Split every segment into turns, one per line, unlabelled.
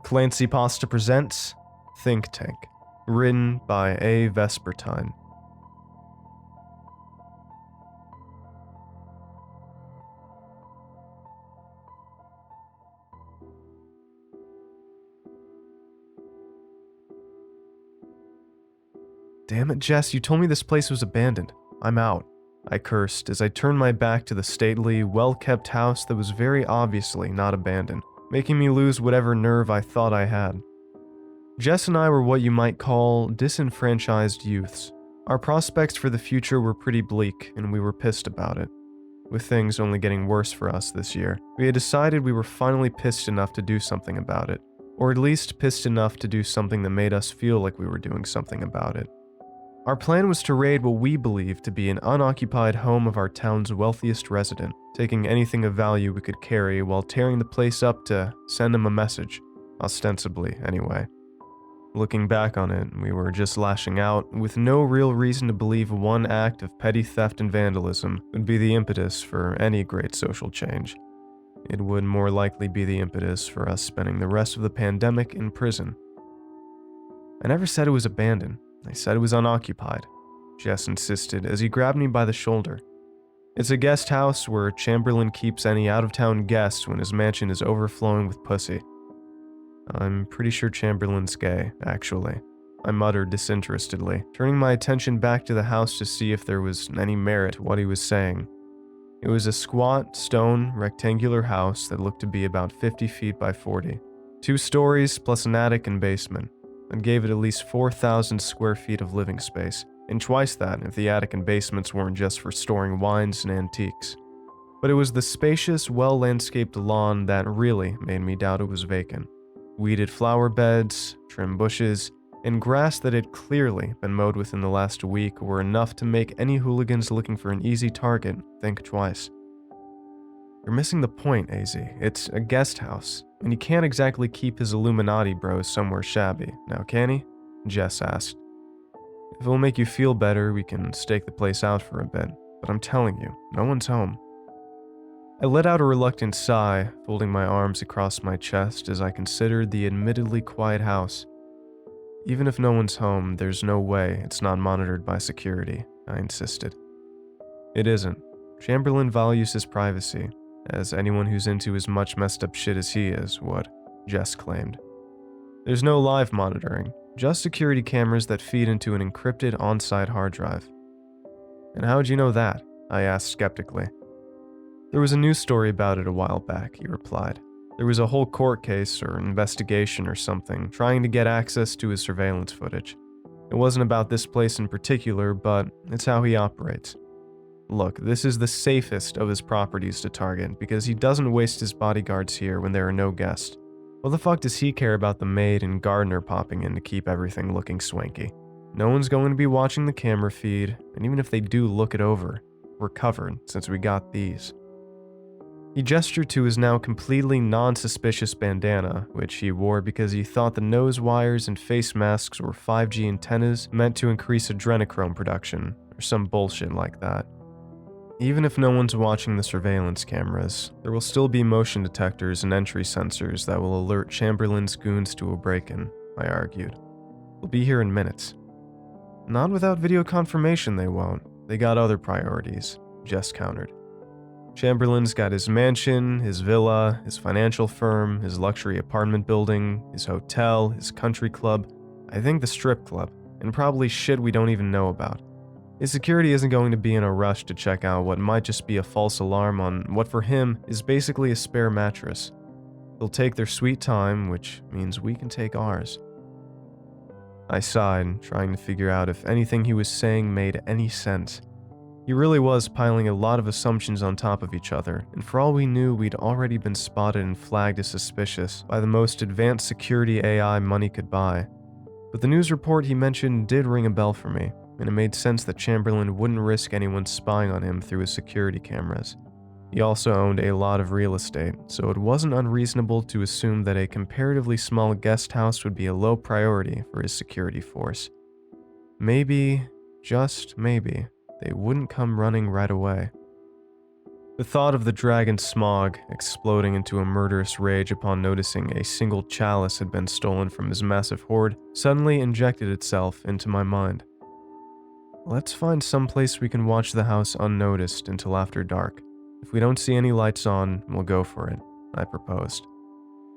ClancyPasta presents Think Tank, written by A. Vesper. Damn it, Jess, you told me this place was abandoned. I'm out, I cursed as I turned my back to the stately, well-kept house that was very obviously not abandoned, making me lose whatever nerve I thought I had. Jess and I were what you might call disenfranchised youths. Our prospects for the future were pretty bleak, and we were pissed about it. With things only getting worse for us this year, we had decided we were finally pissed enough to do something about it, or at least pissed enough to do something that made us feel like we were doing something about it. Our plan was to raid what we believed to be an unoccupied home of our town's wealthiest resident, taking anything of value we could carry while tearing the place up to send him a message, ostensibly anyway. Looking back on it, we were just lashing out, with no real reason to believe one act of petty theft and vandalism would be the impetus for any great social change. It would more likely be the impetus for us spending the rest of the pandemic in prison. I never said it was abandoned. I said it was unoccupied, Jess insisted as he grabbed me by the shoulder. It's a guest house where Chamberlain keeps any out-of-town guests when his mansion is overflowing with pussy. I'm pretty sure Chamberlain's gay, actually, I muttered disinterestedly, turning my attention back to the house to see if there was any merit to what he was saying. It was a squat, stone, rectangular house that looked to be about 50 feet by 40. 2 stories plus an attic and basement. And gave it at least 4,000 square feet of living space, and twice that if the attic and basements weren't just for storing wines and antiques. But it was the spacious, well-landscaped lawn that really made me doubt it was vacant. Weeded flower beds, trimmed bushes, and grass that had clearly been mowed within the last week were enough to make any hooligans looking for an easy target think twice. You're missing the point, AZ. It's a guest house. And he can't exactly keep his Illuminati bros somewhere shabby, now can he? Jess asked. If it'll make you feel better, we can stake the place out for a bit, but I'm telling you, no one's home. I let out a reluctant sigh, folding my arms across my chest as I considered the admittedly quiet house. Even if no one's home, there's no way it's not monitored by security, I insisted. It isn't. Chamberlain values his privacy, as anyone who's into as much messed up shit as he is would, Jess claimed. There's no live monitoring, just security cameras that feed into an encrypted on-site hard drive. And how'd you know that? I asked skeptically. There was a news story about it a while back, he replied. There was a whole court case or investigation or something trying to get access to his surveillance footage. It wasn't about this place in particular, but it's how he operates. Look, this is the safest of his properties to target because he doesn't waste his bodyguards here when there are no guests. What the fuck does he care about the maid and gardener popping in to keep everything looking swanky? No one's going to be watching the camera feed, and even if they do look it over, we're covered since we got these. He gestured to his now completely non-suspicious bandana, which he wore because he thought the nose wires and face masks were 5G antennas meant to increase adrenochrome production, or some bullshit like that. Even if no one's watching the surveillance cameras, there will still be motion detectors and entry sensors that will alert Chamberlain's goons to a break-in, I argued. They'll be here in minutes. Not without video confirmation they won't. They got other priorities, Jess countered. Chamberlain's got his mansion, his villa, his financial firm, his luxury apartment building, his hotel, his country club, I think the strip club, and probably shit we don't even know about. His security isn't going to be in a rush to check out what might just be a false alarm on what for him is basically a spare mattress. They'll take their sweet time, which means we can take ours. I sighed, trying to figure out if anything he was saying made any sense. He really was piling a lot of assumptions on top of each other, and for all we knew, we'd already been spotted and flagged as suspicious by the most advanced security AI money could buy. But the news report he mentioned did ring a bell for me, and it made sense that Chamberlain wouldn't risk anyone spying on him through his security cameras. He also owned a lot of real estate, so it wasn't unreasonable to assume that a comparatively small guest house would be a low priority for his security force. Maybe, just maybe, they wouldn't come running right away. The thought of the dragon Smog exploding into a murderous rage upon noticing a single chalice had been stolen from his massive hoard suddenly injected itself into my mind. Let's find some place we can watch the house unnoticed until after dark. If we don't see any lights on, we'll go for it, I proposed.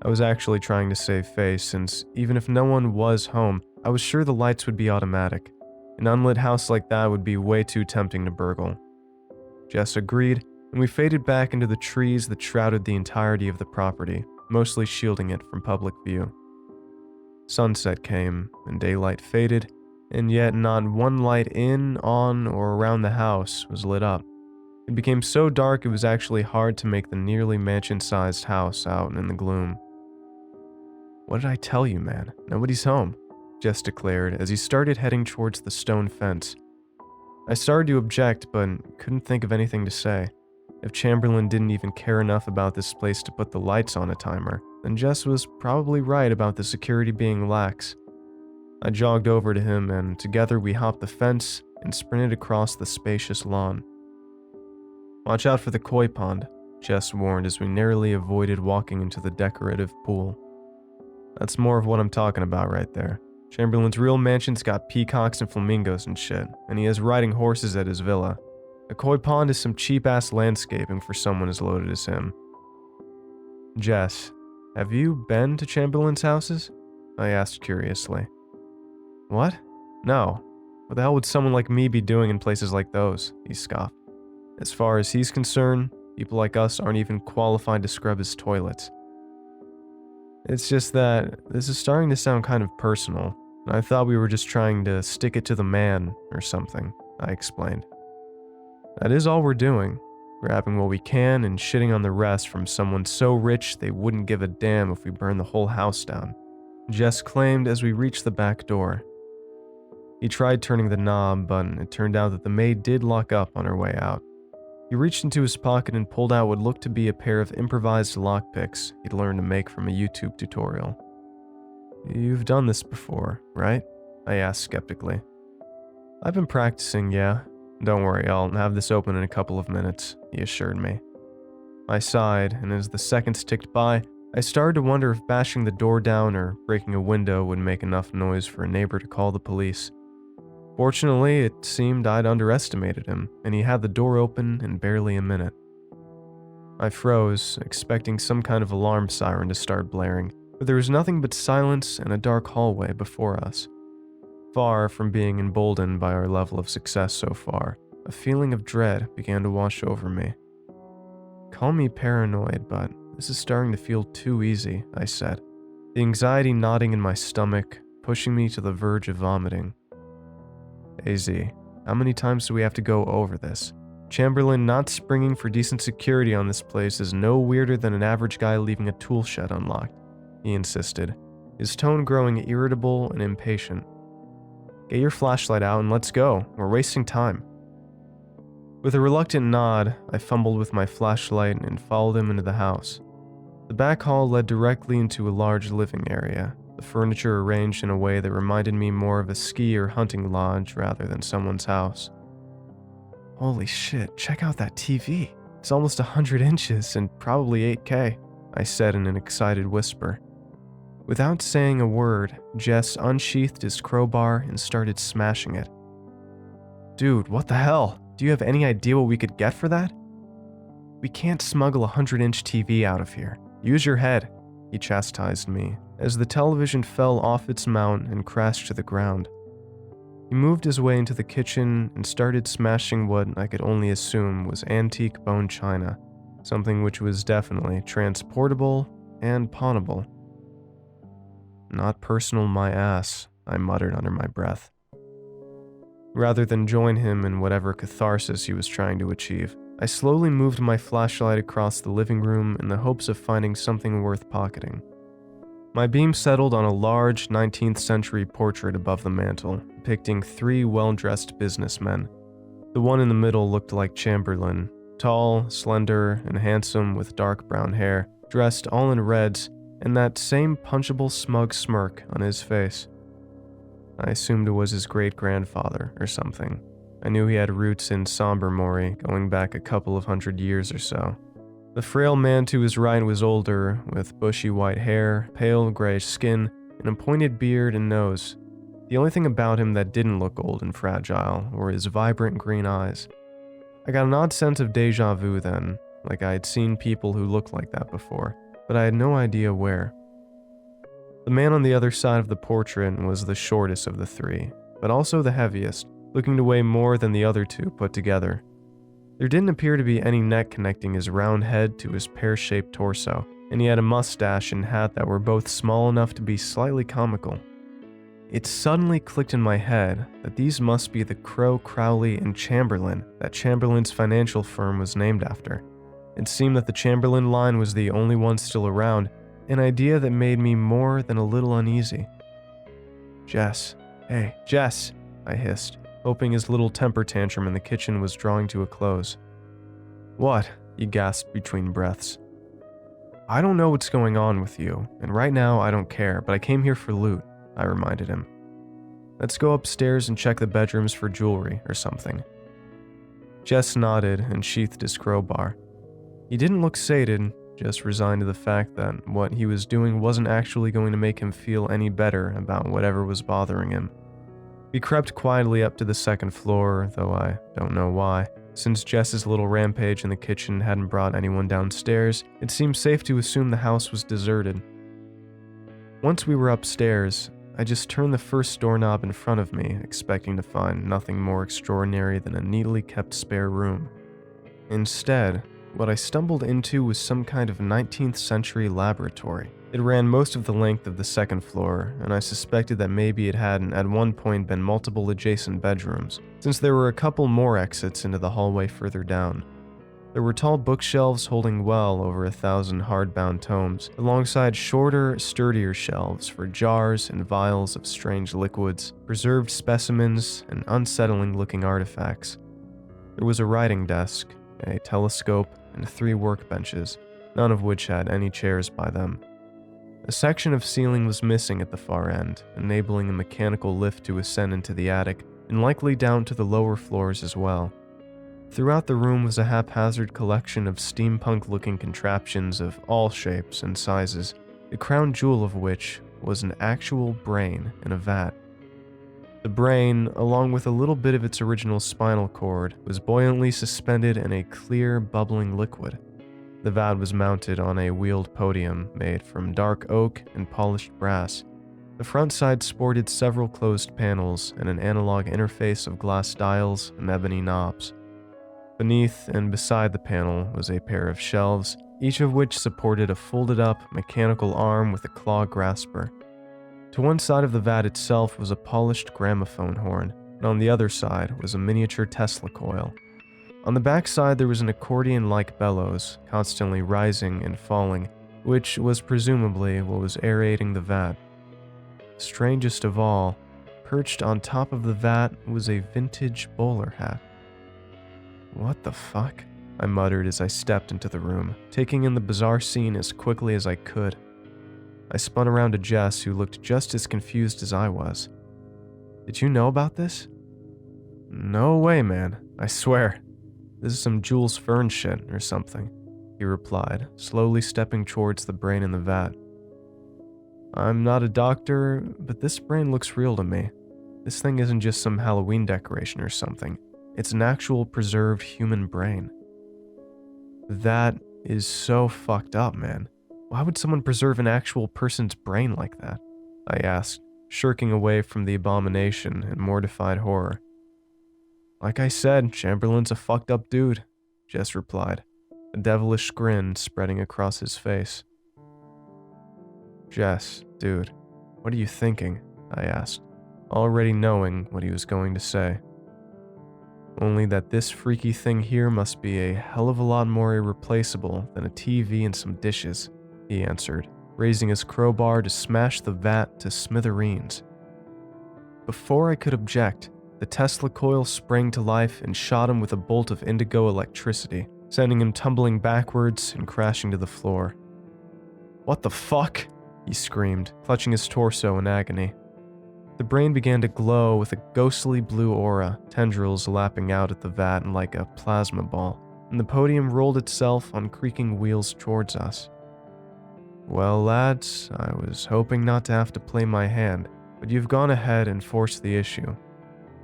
I was actually trying to save face since even if no one was home, I was sure the lights would be automatic. An unlit house like that would be way too tempting to burgle. Jess agreed, and we faded back into the trees that shrouded the entirety of the property, mostly shielding it from public view. Sunset came, and daylight faded, and yet not one light in, on, or around the house was lit up. It became so dark it was actually hard to make the nearly mansion-sized house out in the gloom. "What did I tell you, man? Nobody's home," Jess declared as he started heading towards the stone fence. I started to object, but couldn't think of anything to say. If Chamberlain didn't even care enough about this place to put the lights on a timer, then Jess was probably right about the security being lax. I jogged over to him, and together we hopped the fence and sprinted across the spacious lawn. "Watch out for the koi pond," Jess warned as we narrowly avoided walking into the decorative pool. "That's more of what I'm talking about right there. Chamberlain's real mansion's got peacocks and flamingos and shit, and he has riding horses at his villa. A koi pond is some cheap-ass landscaping for someone as loaded as him." "Jess, have you been to Chamberlain's houses?" I asked curiously. "What? No. What the hell would someone like me be doing in places like those?" he scoffed. "As far as he's concerned, people like us aren't even qualified to scrub his toilets." "It's just that this is starting to sound kind of personal. I thought we were just trying to stick it to the man or something," I explained. "That is all we're doing, grabbing what we can and shitting on the rest from someone so rich they wouldn't give a damn if we burned the whole house down," Jess claimed as we reached the back door. He tried turning the knob, but it turned out that the maid did lock up on her way out. He reached into his pocket and pulled out what looked to be a pair of improvised lockpicks he'd learned to make from a YouTube tutorial. "You've done this before, right?" I asked skeptically. "I've been practicing, yeah. Don't worry, I'll have this open in a couple of minutes," he assured me. I sighed, and as the seconds ticked by, I started to wonder if bashing the door down or breaking a window would make enough noise for a neighbor to call the police. Fortunately, it seemed I'd underestimated him, and he had the door open in barely a minute. I froze, expecting some kind of alarm siren to start blaring, but there was nothing but silence and a dark hallway before us. Far from being emboldened by our level of success so far, a feeling of dread began to wash over me. "Call me paranoid, but this is starting to feel too easy," I said, the anxiety knotting in my stomach, pushing me to the verge of vomiting. "AZ, how many times do we have to go over this? Chamberlain not springing for decent security on this place is no weirder than an average guy leaving a tool shed unlocked," he insisted, his tone growing irritable and impatient. "Get your flashlight out and let's go. We're wasting time." With a reluctant nod, I fumbled with my flashlight and followed him into the house. The back hall led directly into a large living area, the furniture arranged in a way that reminded me more of a ski or hunting lodge rather than someone's house. "Holy shit, check out that TV. It's almost 100 inches and probably 8K, I said in an excited whisper. Without saying a word, Jess unsheathed his crowbar and started smashing it. "Dude, what the hell? Do you have any idea what we could get for that?" "We can't smuggle a 100-inch TV out of here. Use your head," he chastised me, as the television fell off its mount and crashed to the ground. He moved his way into the kitchen and started smashing what I could only assume was antique bone china, something which was definitely transportable and pawnable. "Not personal, my ass," I muttered under my breath. Rather than join him in whatever catharsis he was trying to achieve, I slowly moved my flashlight across the living room in the hopes of finding something worth pocketing. My beam settled on a large 19th century portrait above the mantel, depicting three well-dressed businessmen. The one in the middle looked like Chamberlain, tall, slender, and handsome with dark brown hair, dressed all in reds, and that same punchable smug smirk on his face. I assumed it was his great-grandfather or something. I knew he had roots in somber Mori, going back a couple of 100 years or so. The frail man to his right was older, with bushy white hair, pale grayish skin, and a pointed beard and nose. The only thing about him that didn't look old and fragile were his vibrant green eyes. I got an odd sense of deja vu then, like I had seen people who looked like that before, but I had no idea where. The man on the other side of the portrait was the shortest of the three, but also the heaviest, looking to weigh more than the other two put together. There didn't appear to be any neck connecting his round head to his pear-shaped torso, and he had a mustache and hat that were both small enough to be slightly comical. It suddenly clicked in my head that these must be the Crow, Crowley, and Chamberlain that Chamberlain's financial firm was named after. It seemed that the Chamberlain line was the only one still around, an idea that made me more than a little uneasy. "Jess. Hey, Jess," I hissed, hoping his little temper tantrum in the kitchen was drawing to a close. "What?" he gasped between breaths. "I don't know what's going on with you, and right now I don't care, but I came here for loot," I reminded him. "Let's go upstairs and check the bedrooms for jewelry or something." Jess nodded and sheathed his crowbar. He didn't look sated, just resigned to the fact that what he was doing wasn't actually going to make him feel any better about whatever was bothering him. We crept quietly up to the second floor, though I don't know why. Since Jess's little rampage in the kitchen hadn't brought anyone downstairs, it seemed safe to assume the house was deserted. Once we were upstairs, I just turned the first doorknob in front of me, expecting to find nothing more extraordinary than a neatly kept spare room. Instead, what I stumbled into was some kind of 19th century laboratory. It ran most of the length of the second floor, and I suspected that maybe it had at one point been multiple adjacent bedrooms, since there were a couple more exits into the hallway further down. There were tall bookshelves holding well over 1,000 hardbound tomes, alongside shorter, sturdier shelves for jars and vials of strange liquids, preserved specimens, and unsettling-looking artifacts. There was a writing desk, a telescope, and 3 workbenches, none of which had any chairs by them. A section of ceiling was missing at the far end, enabling a mechanical lift to ascend into the attic, and likely down to the lower floors as well. Throughout the room was a haphazard collection of steampunk-looking contraptions of all shapes and sizes, the crown jewel of which was an actual brain in a vat. The brain, along with a little bit of its original spinal cord, was buoyantly suspended in a clear, bubbling liquid. The vat was mounted on a wheeled podium made from dark oak and polished brass. The front side sported several closed panels and an analog interface of glass dials and ebony knobs. Beneath and beside the panel was a pair of shelves, each of which supported a folded-up mechanical arm with a claw grasper. To one side of the vat itself was a polished gramophone horn, and on the other side was a miniature Tesla coil. On the back side there was an accordion-like bellows, constantly rising and falling, which was presumably what was aerating the vat. Strangest of all, perched on top of the vat was a vintage bowler hat. "What the fuck?" I muttered as I stepped into the room, taking in the bizarre scene as quickly as I could. I spun around to Jess, who looked just as confused as I was. "Did you know about this?" "No way, man. I swear. This is some Jules Verne shit or something," he replied, slowly stepping towards the brain in the vat. "I'm not a doctor, but this brain looks real to me. This thing isn't just some Halloween decoration or something. It's an actual preserved human brain." "That is so fucked up, man. Why would someone preserve an actual person's brain like that?" I asked, shirking away from the abomination in mortified horror. "Like I said, Chamberlain's a fucked up dude," Jess replied, a devilish grin spreading across his face. "Jess, dude, what are you thinking?" I asked, already knowing what he was going to say. "Only that this freaky thing here must be a hell of a lot more irreplaceable than a TV and some dishes," he answered, raising his crowbar to smash the vat to smithereens. Before I could object, the Tesla coil sprang to life and shot him with a bolt of indigo electricity, sending him tumbling backwards and crashing to the floor. "What the fuck?" he screamed, clutching his torso in agony. The brain began to glow with a ghostly blue aura, tendrils lapping out at the vat like a plasma ball, and the podium rolled itself on creaking wheels towards us. Well, lads, I was hoping not to have to play my hand, but you've gone ahead and forced the issue.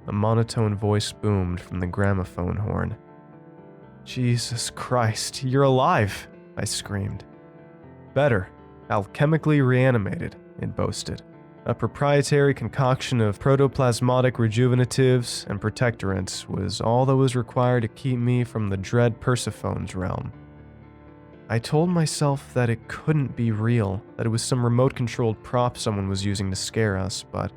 A monotone voice boomed from the gramophone horn. Jesus Christ, you're alive, I screamed. Better, alchemically reanimated, it boasted. A proprietary concoction of protoplasmatic rejuvenatives and protectorants was all that was required to keep me from the dread Persephone's realm. I told myself that it couldn't be real, that it was some remote-controlled prop someone was using to scare us, but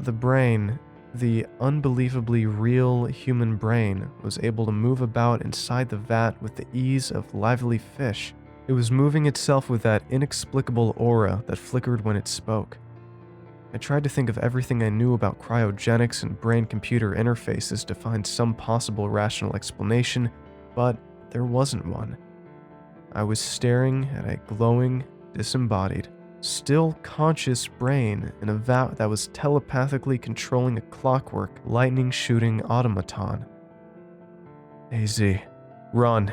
the brain, the unbelievably real human brain, was able to move about inside the vat with the ease of lively fish. It was moving itself with that inexplicable aura that flickered when it spoke. I tried to think of everything I knew about cryogenics and brain-computer interfaces to find some possible rational explanation, but there wasn't one. I was staring at a glowing, disembodied, still conscious brain in a vat that was telepathically controlling a clockwork, lightning-shooting automaton. AZ, run,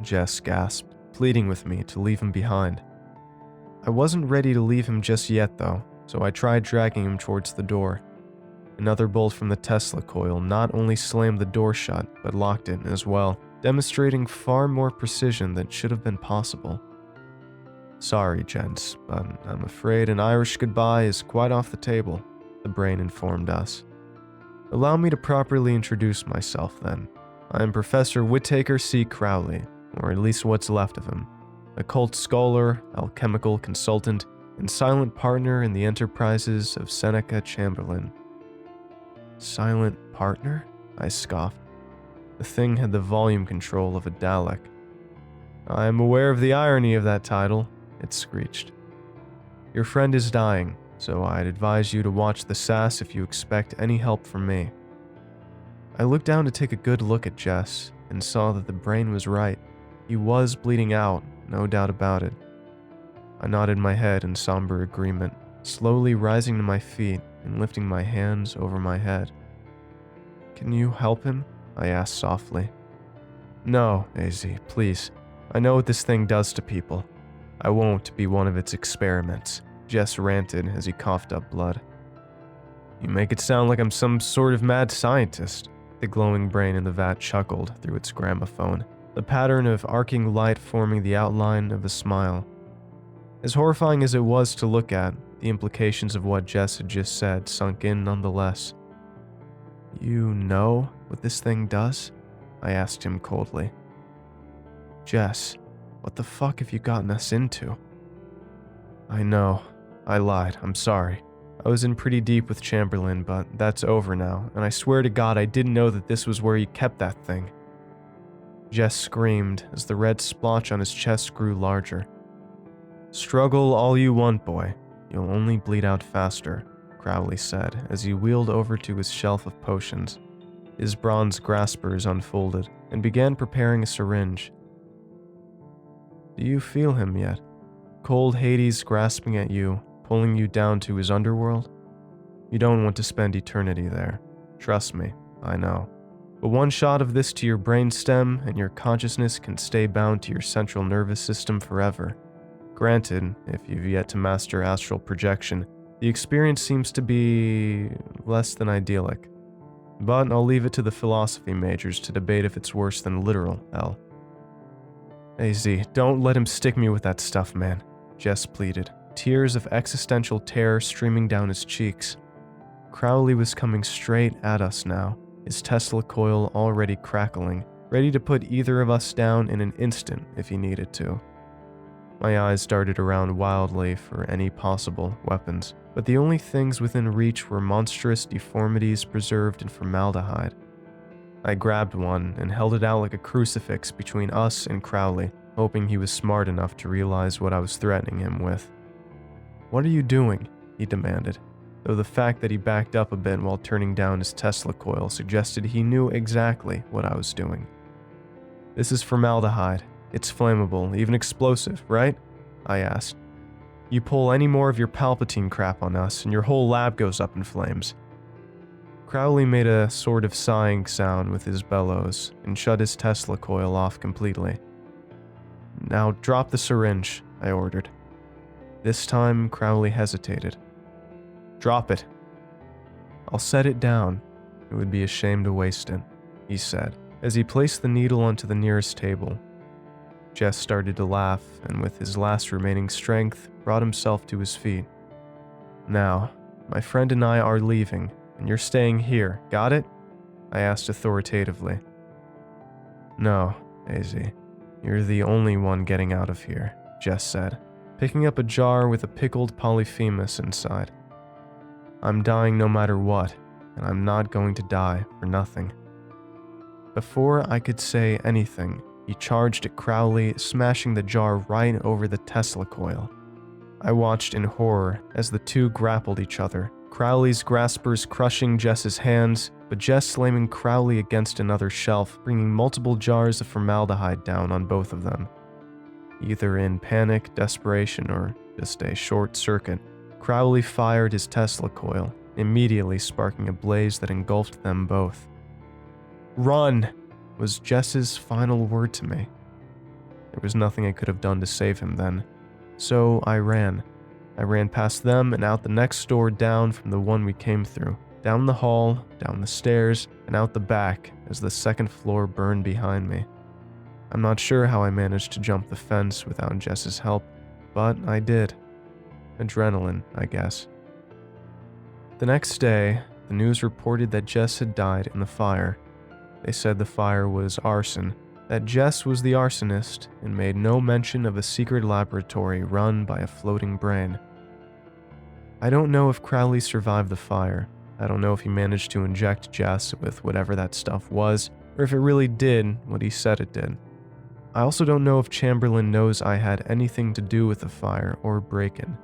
Jess gasped, pleading with me to leave him behind. I wasn't ready to leave him just yet, though, so I tried dragging him towards the door. Another bolt from the Tesla coil not only slammed the door shut, but locked it as well, demonstrating far more precision than should have been possible. Sorry, gents, but I'm afraid an Irish goodbye is quite off the table, the brain informed us. Allow me to properly introduce myself, then. I am Professor Whittaker C. Crowley, or at least what's left of him, occult scholar, alchemical consultant, and silent partner in the enterprises of Seneca Chamberlain. Silent partner? I scoffed. The thing had the volume control of a Dalek. I am aware of the irony of that title, it screeched. Your friend is dying, so I'd advise you to watch the sass if you expect any help from me. I looked down to take a good look at Jess, and saw that the brain was right. He was bleeding out, no doubt about it. I nodded my head in somber agreement, slowly rising to my feet and lifting my hands over my head. Can you help him? I asked softly. No, AZ, please. I know what this thing does to people. I won't be one of its experiments, Jess ranted as he coughed up blood. You make it sound like I'm some sort of mad scientist, the glowing brain in the vat chuckled through its gramophone, the pattern of arcing light forming the outline of a smile. As horrifying as it was to look at, the implications of what Jess had just said sunk in nonetheless. You know what this thing does? I asked him coldly. Jess, what the fuck have you gotten us into? I know. I lied. I'm sorry. I was in pretty deep with Chamberlain, but that's over now, and I swear to God I didn't know that this was where he kept that thing. Jess screamed as the red splotch on his chest grew larger. Struggle all you want, boy. You'll only bleed out faster, Crowley said as he wheeled over to his shelf of potions. His bronze graspers unfolded and began preparing a syringe. Do you feel him yet? Cold Hades grasping at you, pulling you down to his underworld? You don't want to spend eternity there. Trust me, I know. But one shot of this to your brainstem and your consciousness can stay bound to your central nervous system forever. Granted, if you've yet to master astral projection, the experience seems to be less than idyllic. But I'll leave it to the philosophy majors to debate if it's worse than literal hell. AZ, don't let him stick me with that stuff, man, Jess pleaded, tears of existential terror streaming down his cheeks. Crowley was coming straight at us now, his Tesla coil already crackling, ready to put either of us down in an instant if he needed to. My eyes darted around wildly for any possible weapons, but the only things within reach were monstrous deformities preserved in formaldehyde. I grabbed one and held it out like a crucifix between us and Crowley, hoping he was smart enough to realize what I was threatening him with. What are you doing? He demanded, though the fact that he backed up a bit while turning down his Tesla coil suggested he knew exactly what I was doing. This is formaldehyde. It's flammable, even explosive, right? I asked. You pull any more of your Palpatine crap on us, and your whole lab goes up in flames." Crowley made a sort of sighing sound with his bellows and shut his Tesla coil off completely. "Now drop the syringe," I ordered. This time, Crowley hesitated. "Drop it." "I'll set it down. It would be a shame to waste it," he said, as he placed the needle onto the nearest table. Jess started to laugh, and with his last remaining strength, brought himself to his feet. "Now, my friend and I are leaving, and you're staying here, got it?" I asked authoritatively. "No, AZ, you're the only one getting out of here," Jess said, picking up a jar with a pickled Polyphemus inside. "I'm dying no matter what, and I'm not going to die for nothing." Before I could say anything, he charged at Crowley, smashing the jar right over the Tesla coil. I watched in horror as the two grappled each other, Crowley's graspers crushing Jess's hands, but Jess slamming Crowley against another shelf, bringing multiple jars of formaldehyde down on both of them. Either in panic, desperation, or just a short circuit, Crowley fired his Tesla coil, immediately sparking a blaze that engulfed them both. "Run!" was Jess's final word to me. There was nothing I could have done to save him then, so I ran. I ran past them and out the next door down from the one we came through, down the hall, down the stairs, and out the back as the second floor burned behind me. I'm not sure how I managed to jump the fence without Jess's help, but I did. Adrenaline, I guess. The next day, the news reported that Jess had died in the fire. They said the fire was arson, that Jess was the arsonist, and made no mention of a secret laboratory run by a floating brain. I don't know if Crowley survived the fire. I don't know if he managed to inject Jess with whatever that stuff was, or if it really did what he said it did. I also don't know if Chamberlain knows I had anything to do with the fire or break-in,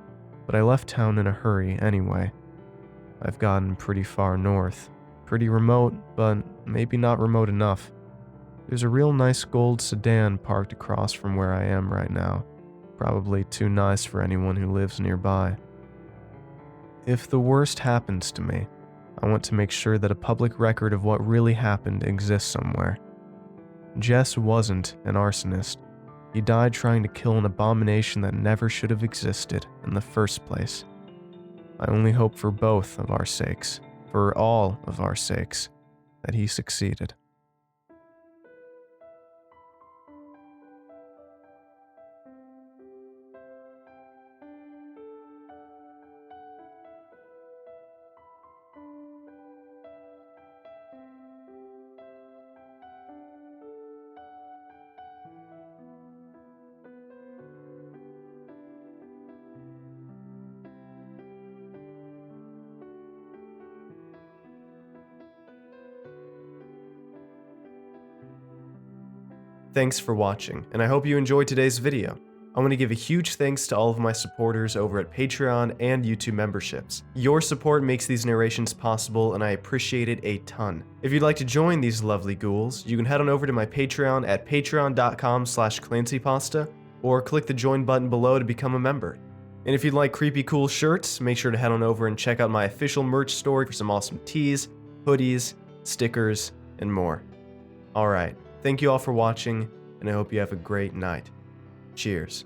but I left town in a hurry anyway. I've gotten pretty far north. Pretty remote, but maybe not remote enough. There's a real nice gold sedan parked across from where I am right now. Probably too nice for anyone who lives nearby. If the worst happens to me, I want to make sure that a public record of what really happened exists somewhere. Jess wasn't an arsonist. He died trying to kill an abomination that never should have existed in the first place. I only hope for both of our sakes, for all of our sakes, that he succeeded. Thanks for watching, and I hope you enjoyed today's video. I want to give a huge thanks to all of my supporters over at Patreon and YouTube memberships. Your support makes these narrations possible, and I appreciate it a ton. If you'd like to join these lovely ghouls, you can head on over to my Patreon at patreon.com/ClancyPasta, or click the join button below to become a member. And if you'd like creepy cool shirts, make sure to head on over and check out my official merch store for some awesome tees, hoodies, stickers, and more. Alright. Thank you all for watching, and I hope you have a great night. Cheers.